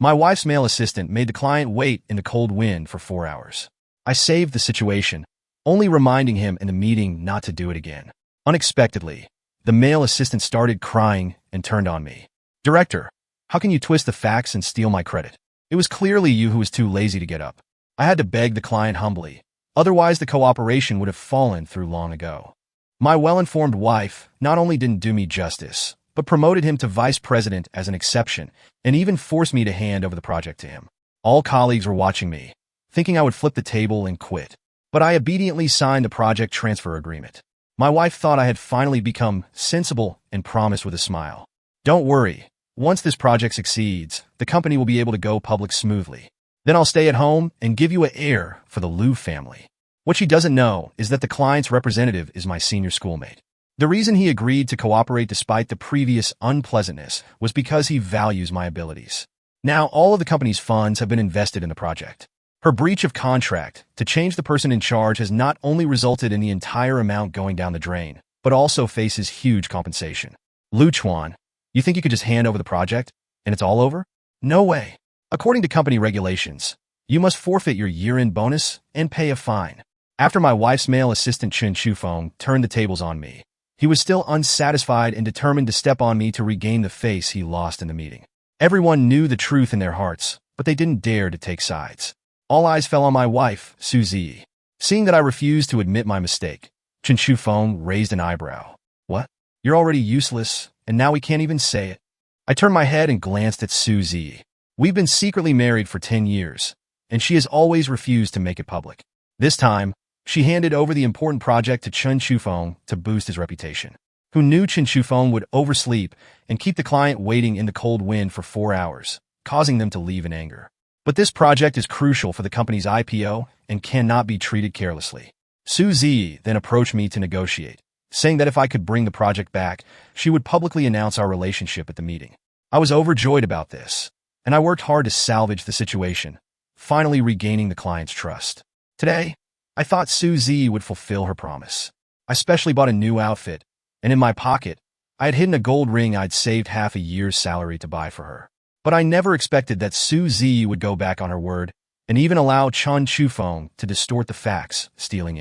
My wife's male assistant made the client wait in the cold wind for 4 hours. I saved the situation, only reminding him in the meeting not to do it again. Unexpectedly, the male assistant started crying and turned on me. "Director, how can you twist the facts and steal my credit? It was clearly you who was too lazy to get up." I had to beg the client humbly. Otherwise, the cooperation would have fallen through long ago. My well-informed wife not only didn't do me justice, but promoted him to vice president as an exception and even forced me to hand over the project to him. All colleagues were watching me, thinking I would flip the table and quit. But I obediently signed the project transfer agreement. My wife thought I had finally become sensible and promised with a smile, "Don't worry, once this project succeeds, the company will be able to go public smoothly. Then I'll stay at home and give you an heir for the Liu family." What she doesn't know is that the client's representative is my senior schoolmate. The reason he agreed to cooperate despite the previous unpleasantness was because he values my abilities. Now all of the company's funds have been invested in the project. Her breach of contract to change the person in charge has not only resulted in the entire amount going down the drain, but also faces huge compensation. "Lu Chuan, you think you could just hand over the project and it's all over? No way. According to company regulations, you must forfeit your year-end bonus and pay a fine." After my wife's male assistant Chen Shufeng turned the tables on me, he was still unsatisfied and determined to step on me to regain the face he lost in the meeting. Everyone knew the truth in their hearts, but they didn't dare to take sides. All eyes fell on my wife, Su Zi. Seeing that I refused to admit my mistake, Chen Shufeng raised an eyebrow. "What? You're already useless, and now we can't even say it?" I turned my head and glanced at Su Zi. We've been secretly married for 10 years, and she has always refused to make it public. This time, she handed over the important project to Chen Shufeng to boost his reputation. Who knew Chen Shufeng would oversleep and keep the client waiting in the cold wind for 4 hours, causing them to leave in anger. But this project is crucial for the company's IPO and cannot be treated carelessly. Su Zi then approached me to negotiate, saying that if I could bring the project back, she would publicly announce our relationship at the meeting. I was overjoyed about this, and I worked hard to salvage the situation, finally regaining the client's trust. Today, I thought Su Zi would fulfill her promise. I specially bought a new outfit, and in my pocket, I had hidden a gold ring I'd saved half a year's salary to buy for her. But I never expected that Su Zi would go back on her word and even allow Chen Shufeng to distort the facts, stealing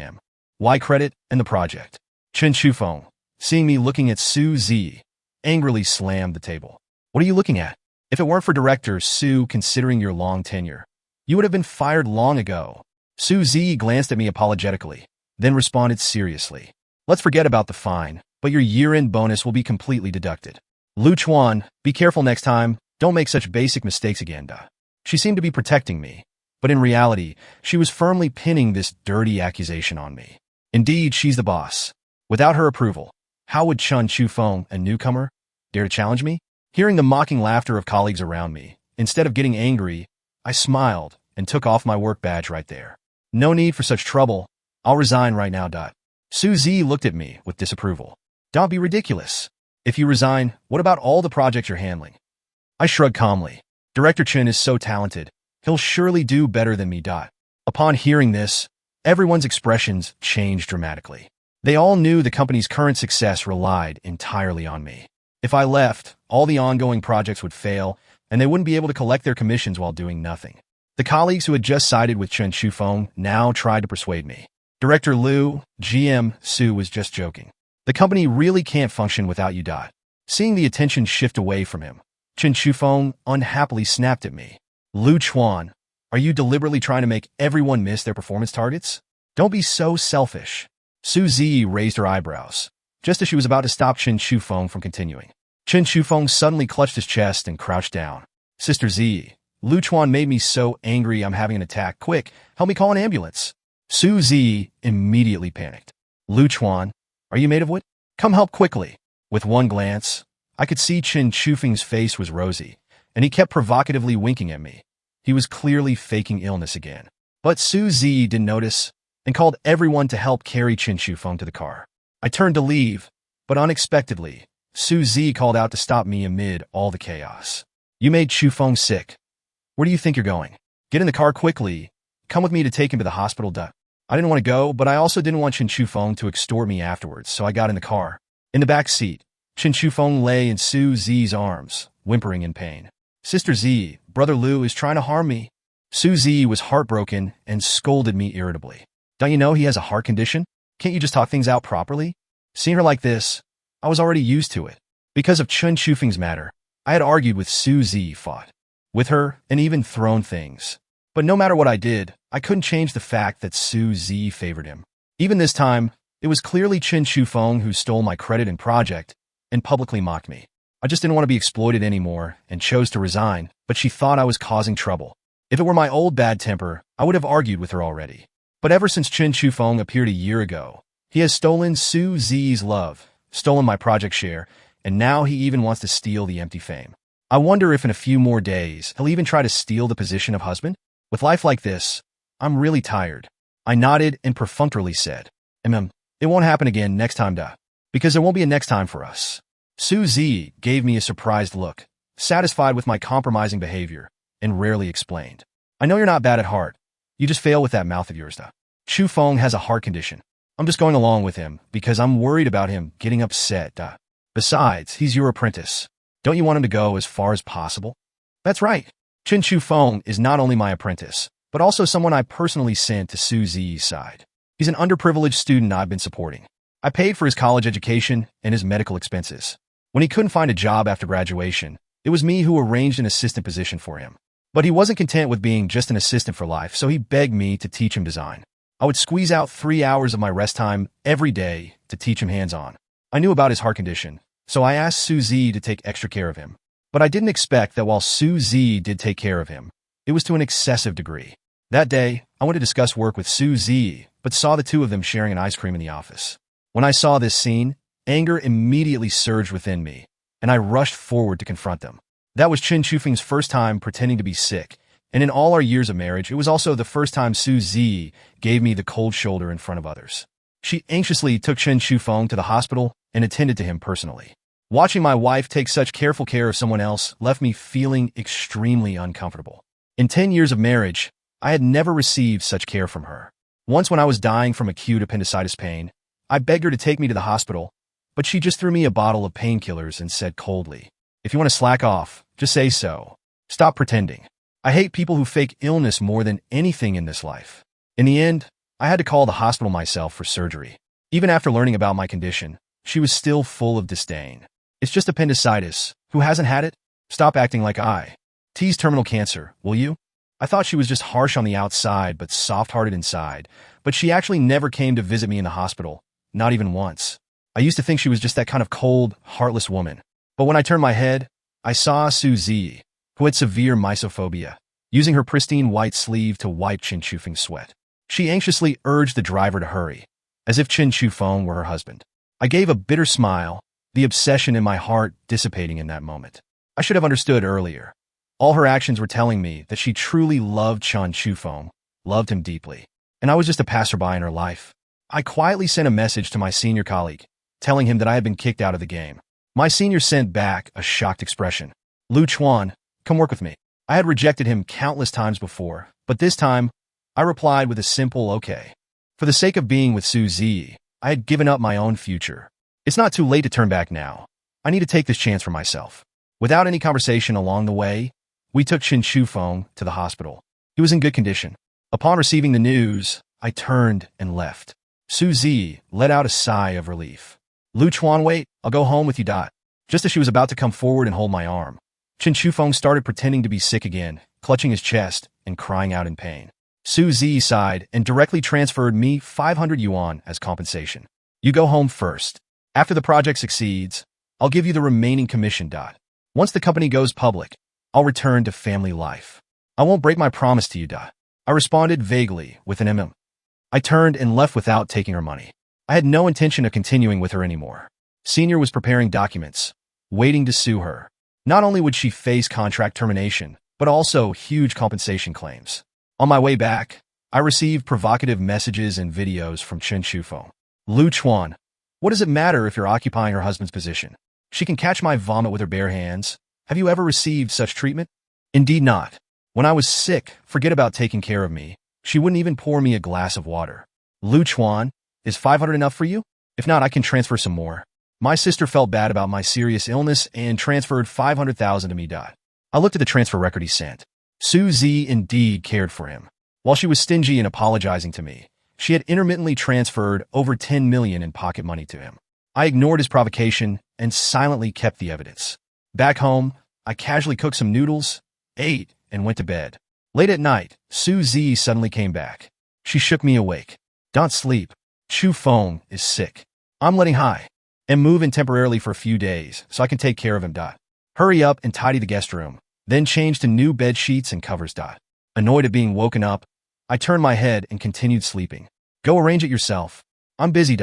my credit and the project. Chen Shufeng, seeing me looking at Su Zi, angrily slammed the table. "What are you looking at? If it weren't for Director Su considering your long tenure, you would have been fired long ago." Su Zi glanced at me apologetically, then responded seriously. "Let's forget about the fine, but your year-end bonus will be completely deducted. Lu Chuan, be careful next time. Don't make such basic mistakes again, duh." She seemed to be protecting me, but in reality, she was firmly pinning this dirty accusation on me. Indeed, she's the boss. Without her approval, how would Chen Shufeng, a newcomer, dare to challenge me? Hearing the mocking laughter of colleagues around me, instead of getting angry, I smiled and took off my work badge right there. "No need for such trouble. I'll resign right now, dot." Su Zi looked at me with disapproval. "Don't be ridiculous. If you resign, what about all the projects you're handling?" I shrugged calmly. "Director Chen is so talented. He'll surely do better than me, dot." Upon hearing this, everyone's expressions changed dramatically. They all knew the company's current success relied entirely on me. If I left, all the ongoing projects would fail, and they wouldn't be able to collect their commissions while doing nothing. The colleagues who had just sided with Chen Shufeng now tried to persuade me. "Director Liu, GM Su was just joking. The company really can't function without you, dot." Seeing the attention shift away from him, Chen Shufeng unhappily snapped at me. "Lu Chuan, are you deliberately trying to make everyone miss their performance targets? Don't be so selfish." Su Zi raised her eyebrows, just as she was about to stop Chen Shufeng from continuing. Chen Shufeng suddenly clutched his chest and crouched down. "Sister Zi, Lu Chuan made me so angry I'm having an attack. Quick, help me call an ambulance." Su Zi immediately panicked. "Lu Chuan, are you made of wood? Come help quickly." With one glance, I could see Chen Shufeng's face was rosy, and he kept provocatively winking at me. He was clearly faking illness again. But Su Zi didn't notice and called everyone to help carry Chen Shufeng to the car. I turned to leave, but unexpectedly, Su Zi called out to stop me amid all the chaos. "You made Shufeng sick. Where do you think you're going? Get in the car quickly. Come with me to take him to the hospital, duh." I didn't want to go, but I also didn't want Chen Shufeng to extort me afterwards, so I got in the car. In the back seat, Chen Shufeng lay in Su Zi's arms, whimpering in pain. Sister Z, Brother Lou is trying to harm me. Su Z was heartbroken and scolded me irritably. Don't you know he has a heart condition? Can't you just talk things out properly? Seeing her like this, I was already used to it. Because of Chun Shufeng's matter, I had argued with Su Z, fought with her, and even thrown things. But no matter what I did, I couldn't change the fact that Su Z favored him. Even this time, it was clearly Chun Shufeng who stole my credit and project and publicly mocked me. I just didn't want to be exploited anymore and chose to resign, but she thought I was causing trouble. If it were my old bad temper, I would have argued with her already. But ever since Chun Shufeng appeared a year ago, he has stolen Su Z's love, stolen my project share, and now he even wants to steal the empty fame. I wonder if in a few more days, he'll even try to steal the position of husband? With life like this, I'm really tired. I nodded and perfunctorily said, it won't happen again next time, because there won't be a next time for us. Su Z gave me a surprised look, satisfied with my compromising behavior, and rarely explained. I know you're not bad at heart. You just fail with that mouth of yours, Shufeng has a heart condition. I'm just going along with him because I'm worried about him getting upset, Besides, he's your apprentice. Don't you want him to go as far as possible? That's right. Chun Shufeng is not only my apprentice, but also someone I personally sent to Su Z's side. He's an underprivileged student I've been supporting. I paid for his college education and his medical expenses. When he couldn't find a job after graduation, it was me who arranged an assistant position for him. But he wasn't content with being just an assistant for life, so he begged me to teach him design. I would squeeze out 3 hours of my rest time every day to teach him hands-on. I knew about his heart condition, so I asked Su Z to take extra care of him. But I didn't expect that while Su Z did take care of him, it was to an excessive degree. That day, I went to discuss work with Su Z, but saw the two of them sharing an ice cream in the office. When I saw this scene, anger immediately surged within me, and I rushed forward to confront them. That was Chun Shufeng's first time pretending to be sick, and in all our years of marriage, it was also the first time Su Z gave me the cold shoulder in front of others. She anxiously took Chun Shufeng to the hospital and attended to him personally. Watching my wife take such careful care of someone else left me feeling extremely uncomfortable. In 10 years of marriage, I had never received such care from her. Once when I was dying from acute appendicitis pain, I begged her to take me to the hospital, but she just threw me a bottle of painkillers and said coldly, "If you want to slack off, just say so. Stop pretending." I hate people who fake illness more than anything in this life. In the end, I had to call the hospital myself for surgery. Even after learning about my condition, she was still full of disdain. "It's just appendicitis. Who hasn't had it? Stop acting like I. T's terminal cancer, will you?" I thought she was just harsh on the outside but soft-hearted inside, but she actually never came to visit me in the hospital, not even once. I used to think she was just that kind of cold, heartless woman. But when I turned my head, I saw Su Z, who had severe mysophobia, using her pristine white sleeve to wipe Chun Shufeng's sweat. She anxiously urged the driver to hurry, as if Chun Shufeng were her husband. I gave a bitter smile, the obsession in my heart dissipating in that moment. I should have understood earlier. All her actions were telling me that she truly loved Chun Shufeng, loved him deeply, and I was just a passerby in her life. I quietly sent a message to my senior colleague, telling him that I had been kicked out of the game. My senior sent back a shocked expression. "Lu Chuan, come work with me." I had rejected him countless times before, but this time, I replied with a simple okay. For the sake of being with Su Z, I had given up my own future. It's not too late to turn back now. I need to take this chance for myself. Without any conversation along the way, we took Chun Shufeng to the hospital. He was in good condition. Upon receiving the news, I turned and left. Su Z let out a sigh of relief. "Lu Chuan, wait, I'll go home with you. Just as she was about to come forward and hold my arm, Chun Shufeng started pretending to be sick again, clutching his chest and crying out in pain. Su Z sighed and directly transferred me 500 yuan as compensation. "You go home first. After the project succeeds, I'll give you the remaining commission. Once the company goes public, I'll return to family life. I won't break my promise to you. I responded vaguely with an I turned and left without taking her money. I had no intention of continuing with her anymore. Senior was preparing documents, waiting to sue her. Not only would she face contract termination, but also huge compensation claims. On my way back, I received provocative messages and videos from Chun Shufeng. "Lu Chuan, what does it matter if you're occupying her husband's position? She can catch my vomit with her bare hands. Have you ever received such treatment? Indeed not. When I was sick, forget about taking care of me. She wouldn't even pour me a glass of water. Lu Chuan, is 500 enough for you? If not, I can transfer some more." My sister felt bad about my serious illness and transferred 500,000 to me. I looked at the transfer record he sent. Suzy indeed cared for him. While she was stingy and apologizing to me, she had intermittently transferred over 10 million in pocket money to him. I ignored his provocation and silently kept the evidence. Back home, I casually cooked some noodles, ate, and went to bed. Late at night, Suzy suddenly came back. She shook me awake. Don't sleep. Chu Feng is sick. I'm letting high and move in temporarily for a few days so I can take care of him. Hurry up and tidy the guest room, then change to new bed sheets and covers. Annoyed at being woken up, I turned my head and continued sleeping. Go arrange it yourself. I'm busy.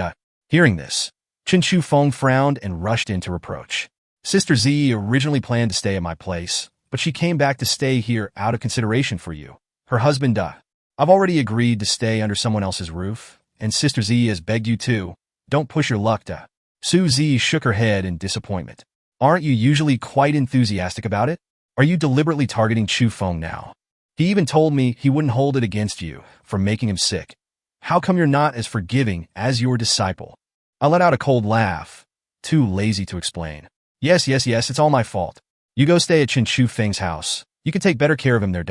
Hearing this, Chu Feng frowned and rushed in to reproach. Sister Z originally planned to stay at my place, but she came back to stay here out of consideration for you. Her husband. I've already agreed to stay under someone else's roof, and Sister Z has begged you to. Don't push your luck. Suzy shook her head in disappointment. Aren't you usually quite enthusiastic about it? Are you deliberately targeting Chu Feng now? He even told me he wouldn't hold it against you for making him sick. How come you're not as forgiving as your disciple? I let out a cold laugh, too lazy to explain. Yes, it's all my fault. You go stay at Chu Feng's house. You can take better care of him there.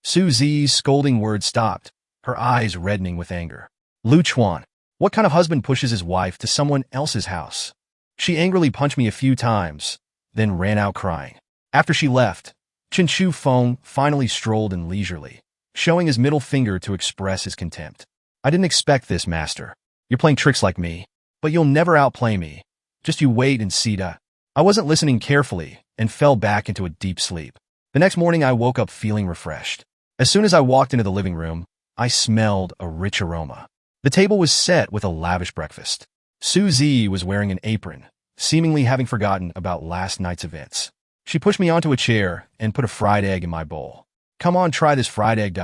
Suzy's scolding words stopped, her eyes reddening with anger. Lu Chuan, what kind of husband pushes his wife to someone else's house? She angrily punched me a few times, then ran out crying. After she left, Chu Feng finally strolled in leisurely, showing his middle finger to express his contempt. I didn't expect this, master. You're playing tricks like me, but you'll never outplay me. Just you wait and see. I wasn't listening carefully and fell back into a deep sleep. The next morning I woke up feeling refreshed. As soon as I walked into the living room, I smelled a rich aroma. The table was set with a lavish breakfast. Suzy was wearing an apron, seemingly having forgotten about last night's events. She pushed me onto a chair and put a fried egg in my bowl. Come on, try this fried egg.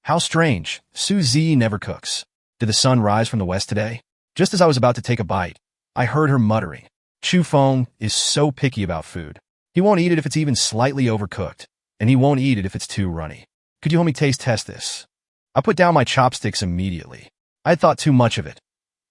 How strange. Suzy never cooks. Did the sun rise from the west today? Just as I was about to take a bite, I heard her muttering. Chu Feng is so picky about food. He won't eat it if it's even slightly overcooked, and he won't eat it if it's too runny. Could you help me taste test this? I put down my chopsticks immediately. I had thought too much of it.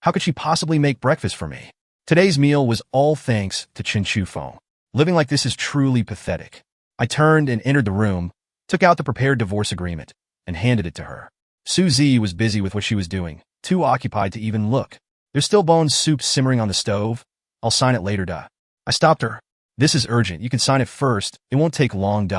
How could she possibly make breakfast for me? Today's meal was all thanks to Chu Feng. Living like this is truly pathetic. I turned and entered the room, took out the prepared divorce agreement, and handed it to her. Suzy was busy with what she was doing, too occupied to even look. There's still bone soup simmering on the stove. I'll sign it later. I stopped her. This is urgent. You can sign it first. It won't take long.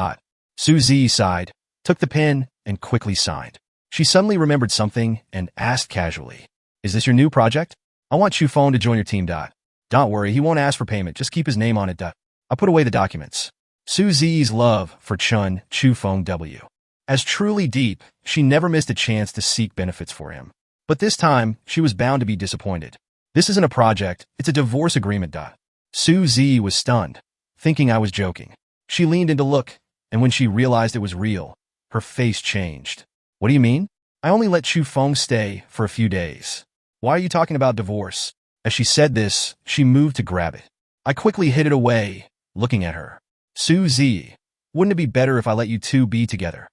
Suzy sighed, took the pen, and quickly signed. She suddenly remembered something and asked casually, is this your new project? I want Chu Feng to join your team. Don't worry, he won't ask for payment. Just keep his name on it. I put away the documents. Suzy's love for Chu Feng W. As truly deep, she never missed a chance to seek benefits for him. But this time, she was bound to be disappointed. This isn't a project, it's a divorce agreement. Suzy was stunned, thinking I was joking. She leaned in to look, and when she realized it was real, her face changed. What do you mean? I only let Chu Feng stay for a few days. Why are you talking about divorce? As she said this, she moved to grab it. I quickly hid it away, looking at her. Suzy, wouldn't it be better if I let you two be together?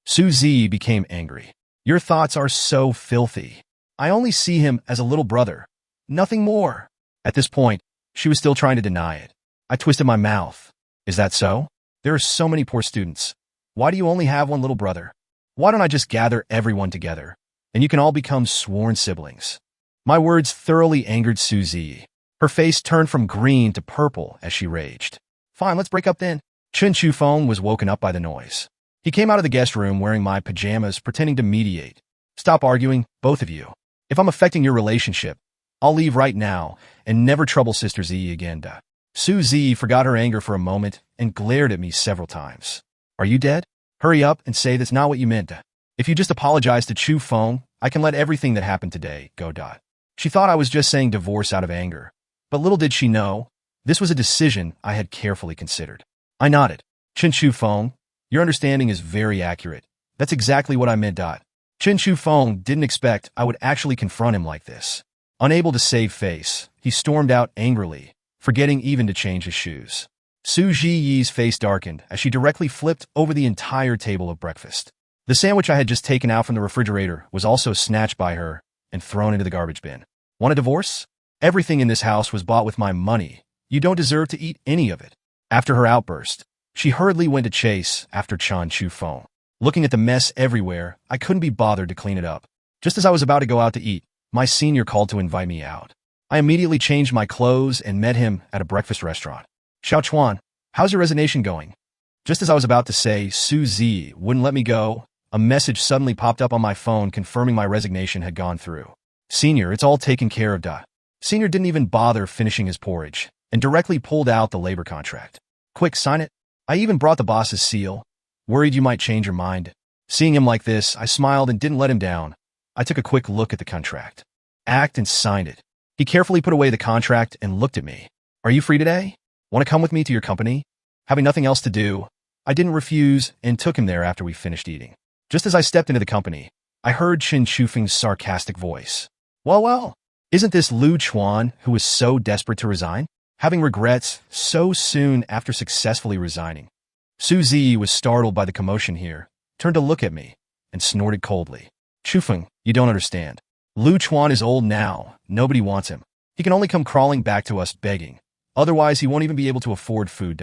Suzy became angry. Your thoughts are so filthy. I only see him as a little brother. Nothing more. At this point, she was still trying to deny it. I twisted my mouth. Is that so? There are so many poor students. Why do you only have one little brother? Why don't I just gather everyone together, and you can all become sworn siblings? My words thoroughly angered Suzy. Her face turned from green to purple as she raged. Fine, let's break up then. Chu Feng was woken up by the noise. He came out of the guest room wearing my pajamas, pretending to mediate. Stop arguing, both of you. If I'm affecting your relationship, I'll leave right now and never trouble Sister Z again. Suzy forgot her anger for a moment and glared at me several times. Are you dead? Hurry up and say that's not what you meant. If you just apologize to Chu Feng, I can let everything that happened today go. She thought I was just saying divorce out of anger, but little did she know, this was a decision I had carefully considered. I nodded. Chu Feng, your understanding is very accurate. That's exactly what I meant. Chu Feng didn't expect I would actually confront him like this. Unable to save face, he stormed out angrily, forgetting even to change his shoes. Suzy Yi's face darkened as she directly flipped over the entire table of breakfast. The sandwich I had just taken out from the refrigerator was also snatched by her and thrown into the garbage bin. Want a divorce? Everything in this house was bought with my money. You don't deserve to eat any of it. After her outburst, She hurriedly went to chase after Chan Chu-feng. Looking at the mess everywhere, I couldn't be bothered to clean it up. Just as I was about to go out to eat, my senior called to invite me out. I immediately changed my clothes and met him at a breakfast restaurant. Xiao Chuan, how's your resignation going? Just as I was about to say Su Zi wouldn't let me go, a message suddenly popped up on my phone confirming my resignation had gone through. Senior, it's all taken care of. Senior didn't even bother finishing his porridge and directly pulled out the labor contract. Quick, sign it. I even brought the boss's seal. Worried you might change your mind. Seeing him like this, I smiled and didn't let him down. I took a quick look at the contract. Act and signed it. He carefully put away the contract and looked at me. Are you free today? Want to come with me to your company? Having nothing else to do, I didn't refuse and took him there after we finished eating. Just as I stepped into the company, I heard Chen Shufeng's sarcastic voice. Well, isn't this Lu Chuan who was so desperate to resign? Having regrets so soon after successfully resigning. Su Zi was startled by the commotion here, turned to look at me, and snorted coldly. Chufeng, you don't understand. Lu Chuan is old now. Nobody wants him. He can only come crawling back to us begging. Otherwise, he won't even be able to afford food.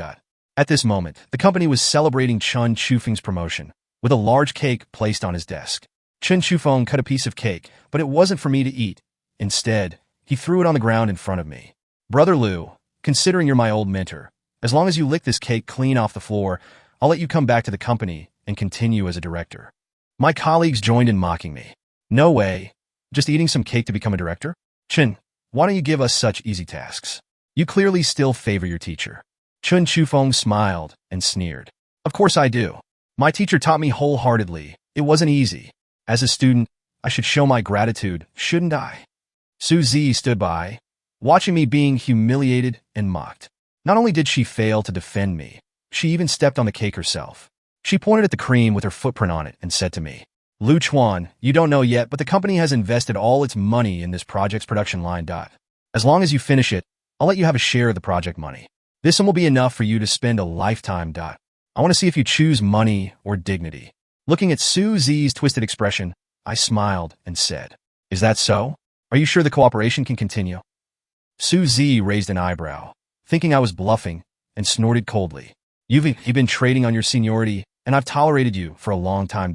At this moment, the company was celebrating Chen Shufeng's promotion, with a large cake placed on his desk. Chen Shufeng cut a piece of cake, but it wasn't for me to eat. Instead, he threw it on the ground in front of me. Brother Lu, considering you're my old mentor, as long as you lick this cake clean off the floor, I'll let you come back to the company and continue as a director. My colleagues joined in mocking me. No way. Just eating some cake to become a director? Chen, why don't you give us such easy tasks? You clearly still favor your teacher. Chen Shufeng smiled and sneered. Of course I do. My teacher taught me wholeheartedly. It wasn't easy. As a student, I should show my gratitude, shouldn't I? Su Zi stood by, watching me being humiliated and mocked. Not only did she fail to defend me, she even stepped on the cake herself. She pointed at the cream with her footprint on it and said to me, Lu Chuan, you don't know yet, but the company has invested all its money in this project's production line. As long as you finish it, I'll let you have a share of the project money. This one will be enough for you to spend a lifetime. I want to see if you choose money or dignity. Looking at Su Zi's twisted expression, I smiled and said, Is that so? Are you sure the cooperation can continue? Su Zi raised an eyebrow, thinking I was bluffing, and snorted coldly. You've been trading on your seniority, and I've tolerated you for a long time.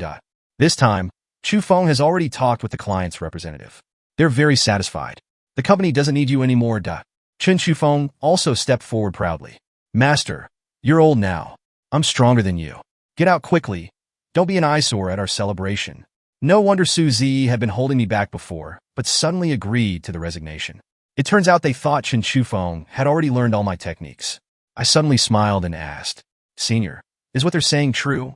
This time, Chu Feng has already talked with the client's representative. They're very satisfied. The company doesn't need you anymore. Chen Shufeng also stepped forward proudly. Master, you're old now. I'm stronger than you. Get out quickly. Don't be an eyesore at our celebration. No wonder Su Zi had been holding me back before, but suddenly agreed to the resignation. It turns out they thought Chen Shufeng had already learned all my techniques. I suddenly smiled and asked, Senior, is what they're saying true?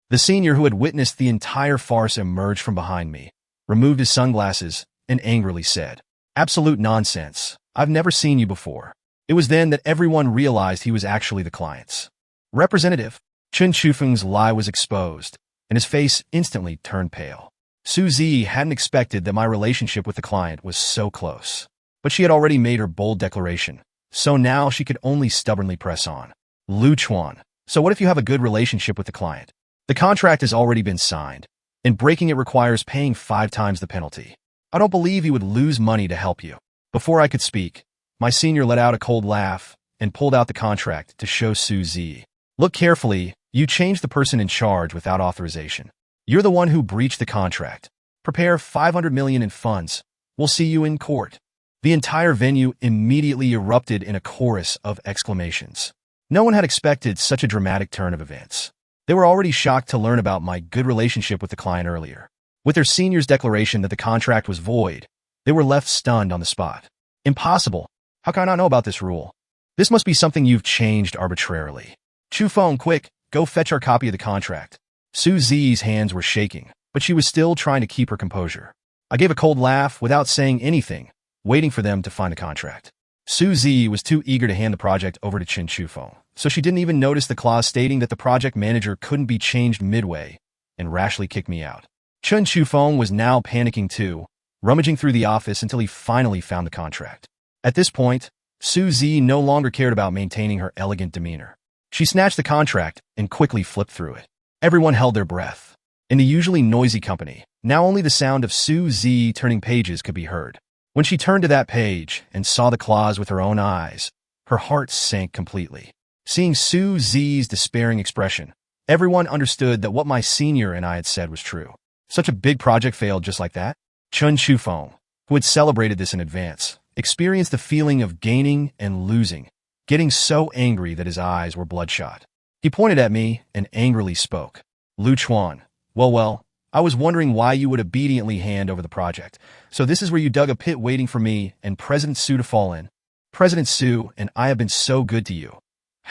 The senior who had witnessed the entire farce emerged from behind me, removed his sunglasses, and angrily said, Absolute nonsense. I've never seen you before. It was then that everyone realized he was actually the client's representative. Chen Shufeng's lie was exposed, and his face instantly turned pale. Su Zi hadn't expected that my relationship with the client was so close. But she had already made her bold declaration, so now she could only stubbornly press on. Lu Chuan, so what if you have a good relationship with the client? The contract has already been signed, and breaking it requires paying 5 times the penalty. I don't believe he would lose money to help you. Before I could speak, my senior let out a cold laugh and pulled out the contract to show Su Zi. Look carefully, you changed the person in charge without authorization. You're the one who breached the contract. Prepare 500 million in funds. We'll see you in court. The entire venue immediately erupted in a chorus of exclamations. No one had expected such a dramatic turn of events. They were already shocked to learn about my good relationship with the client earlier. With their senior's declaration that the contract was void, they were left stunned on the spot. Impossible. How can I not know about this rule? This must be something you've changed arbitrarily. Chu Feng, quick, go fetch our copy of the contract. Su Zi's hands were shaking, but she was still trying to keep her composure. I gave a cold laugh without saying anything, waiting for them to find the contract. Su Zi was too eager to hand the project over to Chen Shufeng, so she didn't even notice the clause stating that the project manager couldn't be changed midway, and rashly kicked me out. Chen Shufeng was now panicking too, rummaging through the office until he finally found the contract. At this point, Su Zi no longer cared about maintaining her elegant demeanor. She snatched the contract and quickly flipped through it. Everyone held their breath. In the usually noisy company, now only the sound of Su Zi turning pages could be heard. When she turned to that page and saw the clause with her own eyes, her heart sank completely. Seeing Su Zi's despairing expression, everyone understood that what my senior and I had said was true. Such a big project failed just like that? Chun Shufeng, who had celebrated this in advance, experienced the feeling of gaining and losing, getting so angry that his eyes were bloodshot. He pointed at me and angrily spoke. Lu Chuan, well, I was wondering why you would obediently hand over the project. So this is where you dug a pit waiting for me and President Su to fall in. President Su and I have been so good to you.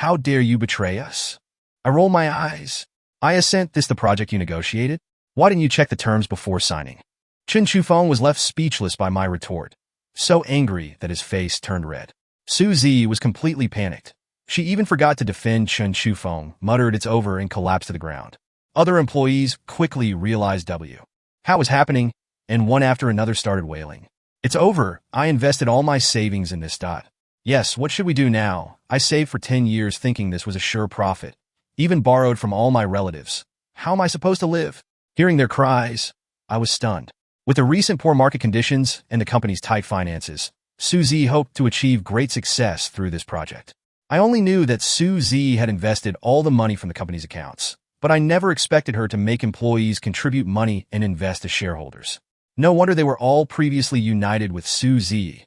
How dare you betray us? I roll my eyes. I assent this the project you negotiated? Why didn't you check the terms before signing? Chun Shufeng was left speechless by my retort, so angry that his face turned red. Su Zi was completely panicked. She even forgot to defend Chun Shufeng, muttered it's over, and collapsed to the ground. Other employees quickly realized how it was happening, and one after another started wailing. It's over. I invested all my savings in this. Yes, what should we do now? I saved for 10 years thinking this was a sure profit. Even borrowed from all my relatives. How am I supposed to live? Hearing their cries, I was stunned. With the recent poor market conditions and the company's tight finances, Su Zi hoped to achieve great success through this project. I only knew that Su Zi had invested all the money from the company's accounts, but I never expected her to make employees contribute money and invest as shareholders. No wonder they were all previously united with Su Zi.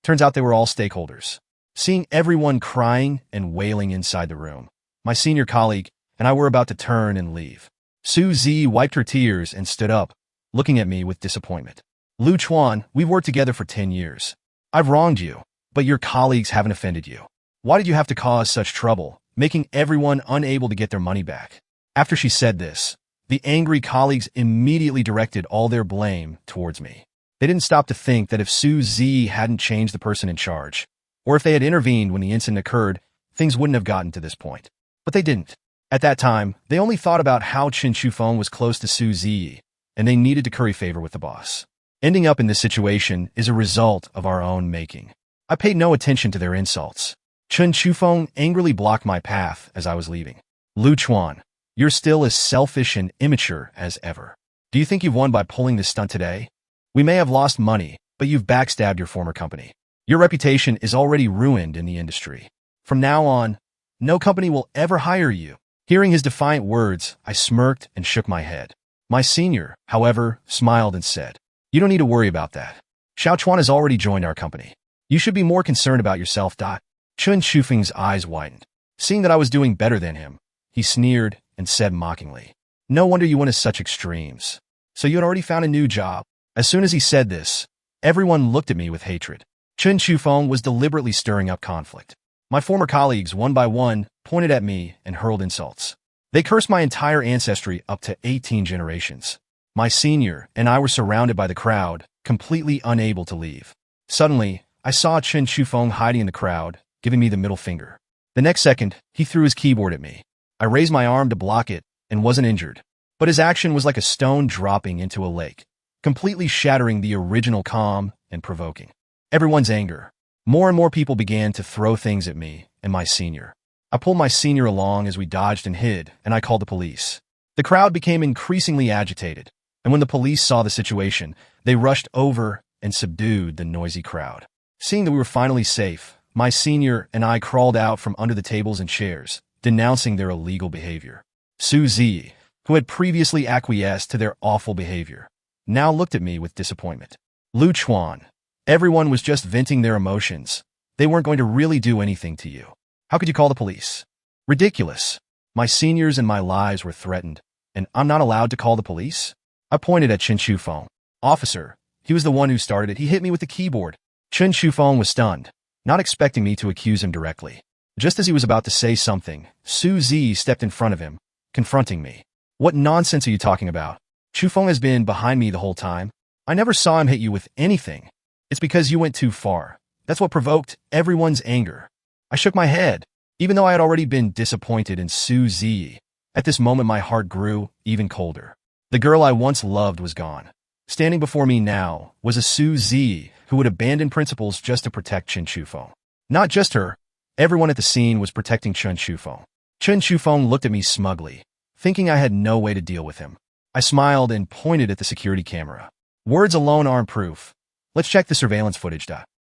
Turns out they were all stakeholders. Seeing everyone crying and wailing inside the room, my senior colleague and I were about to turn and leave. Su Zi wiped her tears and stood up, looking at me with disappointment. Lu Chuan, we've worked together for 10 years. I've wronged you, but your colleagues haven't offended you. Why did you have to cause such trouble, making everyone unable to get their money back? After she said this, the angry colleagues immediately directed all their blame towards me. They didn't stop to think that if Su Zi hadn't changed the person in charge, or if they had intervened when the incident occurred, things wouldn't have gotten to this point. But they didn't. At that time, they only thought about how Chun Shufeng was close to Su Zi, and they needed to curry favor with the boss. Ending up in this situation is a result of our own making. I paid no attention to their insults. Chun Shufeng angrily blocked my path as I was leaving. Lu Chuan, you're still as selfish and immature as ever. Do you think you've won by pulling this stunt today? We may have lost money, but you've backstabbed your former company. Your reputation is already ruined in the industry. From now on, no company will ever hire you. Hearing his defiant words, I smirked and shook my head. My senior, however, smiled and said, you don't need to worry about that. Xiao Chuan has already joined our company. You should be more concerned about yourself. Chun Shufeng's eyes widened. Seeing that I was doing better than him, he sneered and said mockingly, no wonder you went to such extremes. So you had already found a new job. As soon as he said this, everyone looked at me with hatred. Chun Shufeng was deliberately stirring up conflict. My former colleagues, one by one, pointed at me and hurled insults. They cursed my entire ancestry up to 18 generations. My senior and I were surrounded by the crowd, completely unable to leave. Suddenly, I saw Chun Shufeng hiding in the crowd, giving me the middle finger. The next second, he threw his keyboard at me. I raised my arm to block it and wasn't injured. But his action was like a stone dropping into a lake, completely shattering the original calm and provoking everyone's anger. More and more people began to throw things at me and my senior. I pulled my senior along as we dodged and hid, and I called the police. The crowd became increasingly agitated, and when the police saw the situation, they rushed over and subdued the noisy crowd. Seeing that we were finally safe, my senior and I crawled out from under the tables and chairs, denouncing their illegal behavior. Su Zi, who had previously acquiesced to their awful behavior, now looked at me with disappointment. Lu Chuan, everyone was just venting their emotions. They weren't going to really do anything to you. How could you call the police? Ridiculous. My seniors and my lives were threatened, and I'm not allowed to call the police? I pointed at Chun Shufeng. Officer, he was the one who started it. He hit me with the keyboard. Chun Shufeng was stunned, not expecting me to accuse him directly. Just as he was about to say something, Su Zi stepped in front of him, confronting me. What nonsense are you talking about? Shufeng has been behind me the whole time. I never saw him hit you with anything. It's because you went too far. That's what provoked everyone's anger. I shook my head, even though I had already been disappointed in Su Zi. At this moment, my heart grew even colder. The girl I once loved was gone. Standing before me now was a Su Zi who would abandon principles just to protect Chun Shufeng. Not just her. Everyone at the scene was protecting Chun Shufeng. Chun Shufeng looked at me smugly, thinking I had no way to deal with him. I smiled and pointed at the security camera. Words alone aren't proof. Let's check the surveillance footage.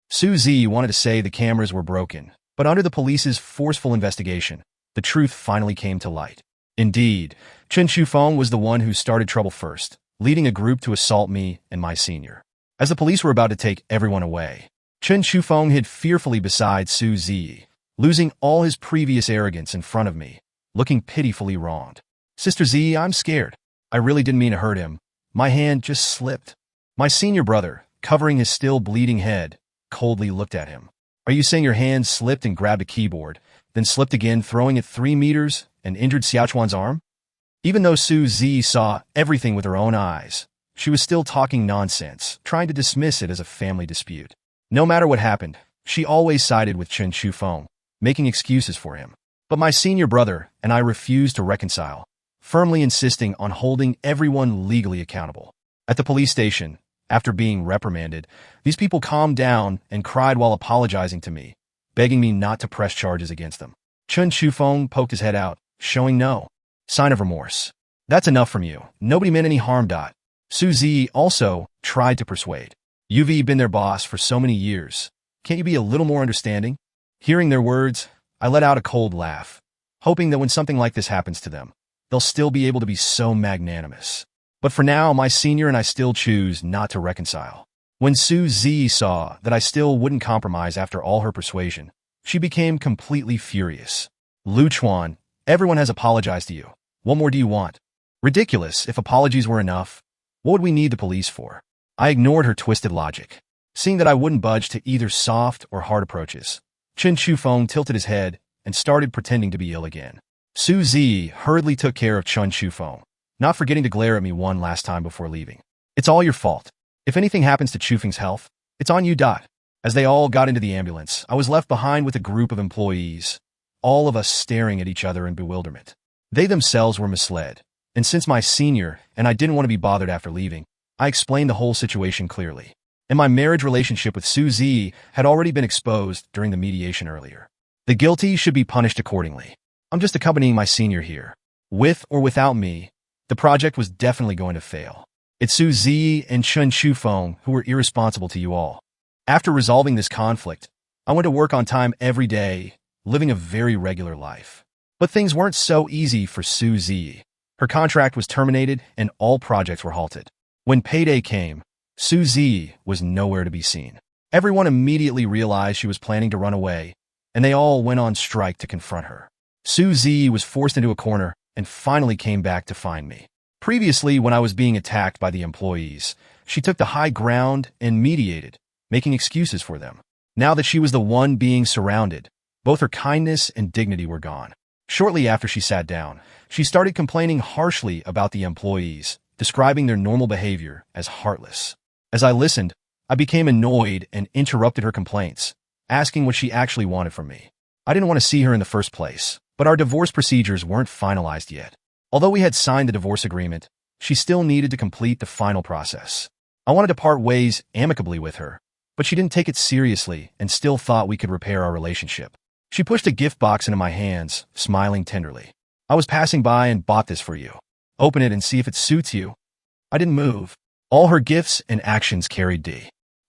Su Zi wanted to say the cameras were broken, But under the police's forceful investigation, the truth finally came to light. Indeed, Chen Shufeng was the one who started trouble first, leading a group to assault me and my senior. As the police were about to take everyone away, Chen Shufeng hid fearfully beside Su Ziyi, losing all his previous arrogance in front of me, looking pitifully wronged. Sister Ziyi, I'm scared. I really didn't mean to hurt him. My hand just slipped. My senior brother, covering his still bleeding head, coldly looked at him. Are you saying your hand slipped and grabbed a keyboard, then slipped again, throwing it 3 meters and injured Xiaochuan's arm? Even though Su Ziyi saw everything with her own eyes, she was still talking nonsense, trying to dismiss it as a family dispute. No matter what happened, she always sided with Chen Shufeng, making excuses for him. But my senior brother and I refused to reconcile, firmly insisting on holding everyone legally accountable. At the police station, after being reprimanded, these people calmed down and cried while apologizing to me, begging me not to press charges against them. Chen Shufeng poked his head out, showing no sign of remorse. That's enough from you. Nobody meant any harm. Su Ziyi also tried to persuade. You've been their boss for so many years. Can't you be a little more understanding? Hearing their words, I let out a cold laugh, hoping that when something like this happens to them, they'll still be able to be so magnanimous. But for now, my senior and I still choose not to reconcile. When Su Ziyi saw that I still wouldn't compromise after all her persuasion, she became completely furious. Lu Chuan, everyone has apologized to you. What more do you want? Ridiculous. If apologies were enough, what would we need the police for? I ignored her twisted logic. Seeing that I wouldn't budge to either soft or hard approaches, Chen Shufeng tilted his head and started pretending to be ill again. Su Ziyi hurriedly took care of Chen Shufeng, not forgetting to glare at me one last time before leaving. It's all your fault. If anything happens to Chufeng's health, it's on you. As they all got into the ambulance, I was left behind with a group of employees, all of us staring at each other in bewilderment. They themselves were misled, and since my senior and I didn't want to be bothered after leaving, I explained the whole situation clearly. And my marriage relationship with Su Ziyi had already been exposed during the mediation earlier. The guilty should be punished accordingly. I'm just accompanying my senior here. With or without me, the project was definitely going to fail. It's Su Ziyi and Chen Shufeng who were irresponsible to you all. After resolving this conflict, I went to work on time every day, living a very regular life. But things weren't so easy for Su Ziyi. Her contract was terminated and all projects were halted. When payday came, Su Ziyi was nowhere to be seen. Everyone immediately realized she was planning to run away, and they all went on strike to confront her. Su Ziyi was forced into a corner and finally came back to find me. Previously, when I was being attacked by the employees, she took the high ground and mediated, making excuses for them. Now that she was the one being surrounded, both her kindness and dignity were gone. Shortly after she sat down, she started complaining harshly about the employees, describing their normal behavior as heartless. As I listened, I became annoyed and interrupted her complaints, asking what she actually wanted from me. I didn't want to see her in the first place, but our divorce procedures weren't finalized yet. Although we had signed the divorce agreement, she still needed to complete the final process. I wanted to part ways amicably with her, but she didn't take it seriously and still thought we could repair our relationship. She pushed a gift box into my hands, smiling tenderly. I was passing by and bought this for you. Open it and see if it suits you. I didn't move. All her gifts and actions carried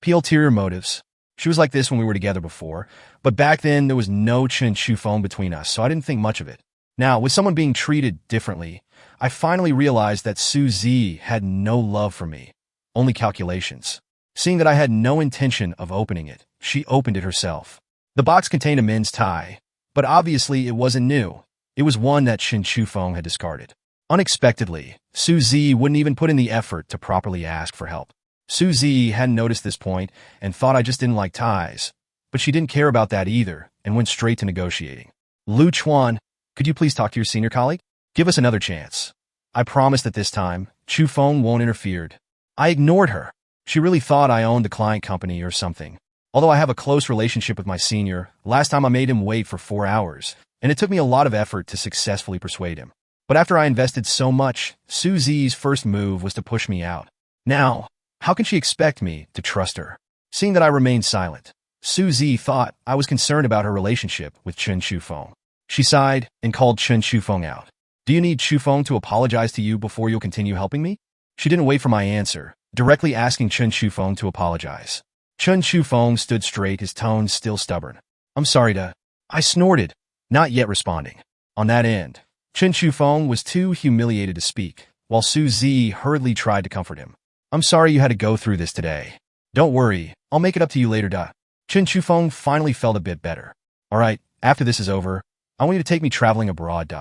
ulterior motives. She was like this when we were together before, but back then there was no Chen Shufeng between us, so I didn't think much of it. Now, with someone being treated differently, I finally realized that Su Ziyi had no love for me, only calculations. Seeing that I had no intention of opening it, she opened it herself. The box contained a men's tie, but obviously it wasn't new. It was one that Chen Shufeng had discarded. Unexpectedly, Su Ziyi wouldn't even put in the effort to properly ask for help. Su Ziyi hadn't noticed this point and thought I just didn't like ties, but she didn't care about that either and went straight to negotiating. Lu Chuan, could you please talk to your senior colleague? Give us another chance. I promised that this time, Shufeng won't interfere. I ignored her. She really thought I owned the client company or something. Although I have a close relationship with my senior, last time I made him wait for 4 hours, and it took me a lot of effort to successfully persuade him. But after I invested so much, Su Ziyi's first move was to push me out. Now, how can she expect me to trust her? Seeing that I remained silent, Su Ziyi thought I was concerned about her relationship with Chen Shufeng. She sighed and called Chen Shufeng out. Do you need Shufeng to apologize to you before you'll continue helping me? She didn't wait for my answer, directly asking Chen Shufeng to apologize. Chen Shufeng stood straight, his tone still stubborn. I'm sorry. I snorted, not yet responding. On that end, Chen Shufeng was too humiliated to speak, while Su Zi hurriedly tried to comfort him. I'm sorry you had to go through this today. Don't worry, I'll make it up to you later. Chen Shufeng finally felt a bit better. All right, after this is over, I want you to take me traveling abroad.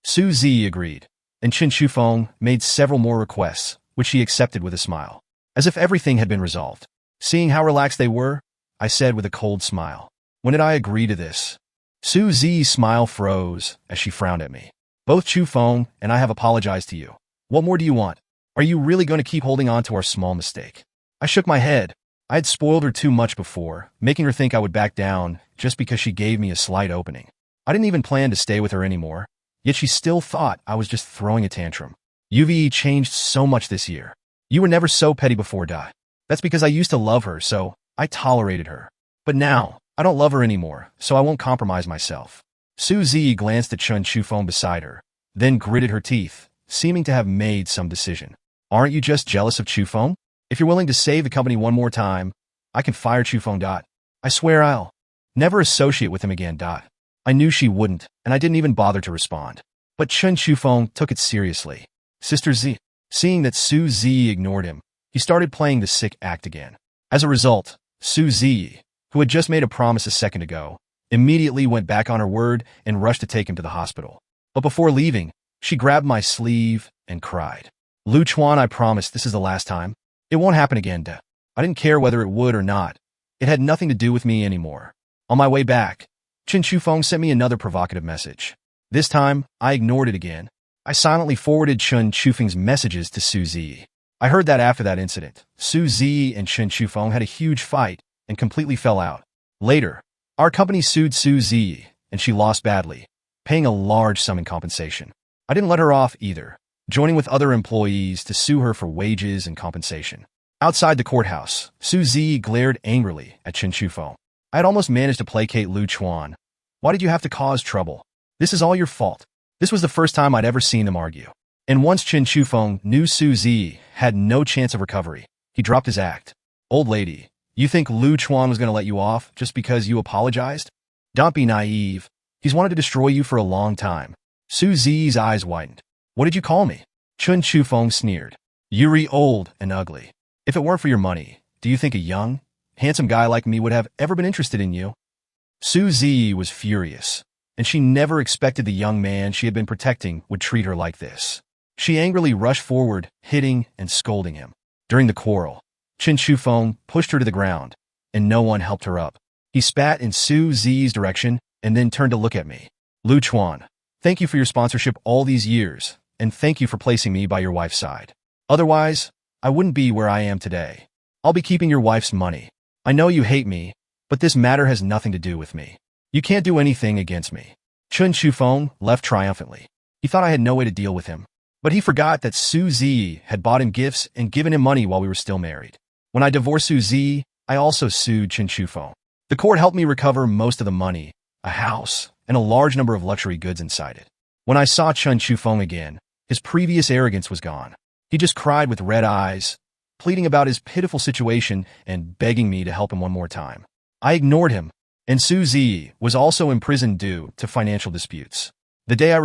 Su Zi agreed, and Chen Shufeng made several more requests, which he accepted with a smile, as if everything had been resolved. Seeing how relaxed they were, I said with a cold smile, when did I agree to this? Su Zi's smile froze as she frowned at me. Both Shufeng and I have apologized to you. What more do you want? Are you really going to keep holding on to our small mistake? I shook my head. I had spoiled her too much before, making her think I would back down just because she gave me a slight opening. I didn't even plan to stay with her anymore, yet she still thought I was just throwing a tantrum. UVE changed so much this year. You were never so petty before. That's because I used to love her, so I tolerated her. But now, I don't love her anymore, so I won't compromise myself. Su Zi glanced at Chen Shufeng beside her, then gritted her teeth, seeming to have made some decision. Aren't you just jealous of Shufeng? If you're willing to save the company one more time, I can fire Shufeng. I swear I'll never associate with him again. I knew she wouldn't, and I didn't even bother to respond. But Chen Shufeng took it seriously. Sister Zi, seeing that Su Zi ignored him, he started playing the sick act again. As a result, Su Zi, who had just made a promise a second ago, immediately went back on her word and rushed to take him to the hospital. But before leaving, she grabbed my sleeve and cried. Lu Chuan, I promise this is the last time. It won't happen again. I didn't care whether it would or not. It had nothing to do with me anymore. On my way back, Chen Shufeng sent me another provocative message. This time, I ignored it again. I silently forwarded Chen Shufeng's messages to Su Zi. I heard that after that incident, Su Zi and Chen Shufeng had a huge fight and completely fell out. Later, our company sued Su Zi, and she lost badly, paying a large sum in compensation. I didn't let her off either, joining with other employees to sue her for wages and compensation. Outside the courthouse, Su Zi glared angrily at Chen Shufeng. I had almost managed to placate Lu Chuan. Why did you have to cause trouble? This is all your fault. This was the first time I'd ever seen them argue. And once Chen Shufeng knew Su Zi had no chance of recovery, he dropped his act. Old lady, you think Lu Chuan was going to let you off just because you apologized? Don't be naive. He's wanted to destroy you for a long time. Su Zi's eyes widened. What did you call me? Chen Shufeng sneered. You're old and ugly. If it weren't for your money, do you think a young, handsome guy like me would have ever been interested in you? Su Zi was furious, and she never expected the young man she had been protecting would treat her like this. She angrily rushed forward, hitting and scolding him. During the quarrel, Chen Shufeng pushed her to the ground, and no one helped her up. He spat in Su Zi's direction and then turned to look at me. Lu Chuan, thank you for your sponsorship all these years, and thank you for placing me by your wife's side. Otherwise, I wouldn't be where I am today. I'll be keeping your wife's money. I know you hate me, but this matter has nothing to do with me. You can't do anything against me. Chen Shufeng left triumphantly. He thought I had no way to deal with him. But he forgot that Su Zi had bought him gifts and given him money while we were still married. When I divorced Su Zi, I also sued Chen Shufeng. The court helped me recover most of the money, a house, and a large number of luxury goods inside it. When I saw Chen Shufeng again, his previous arrogance was gone. He just cried with red eyes, pleading about his pitiful situation and begging me to help him one more time. I ignored him, and Su Zi was also imprisoned due to financial disputes. The day I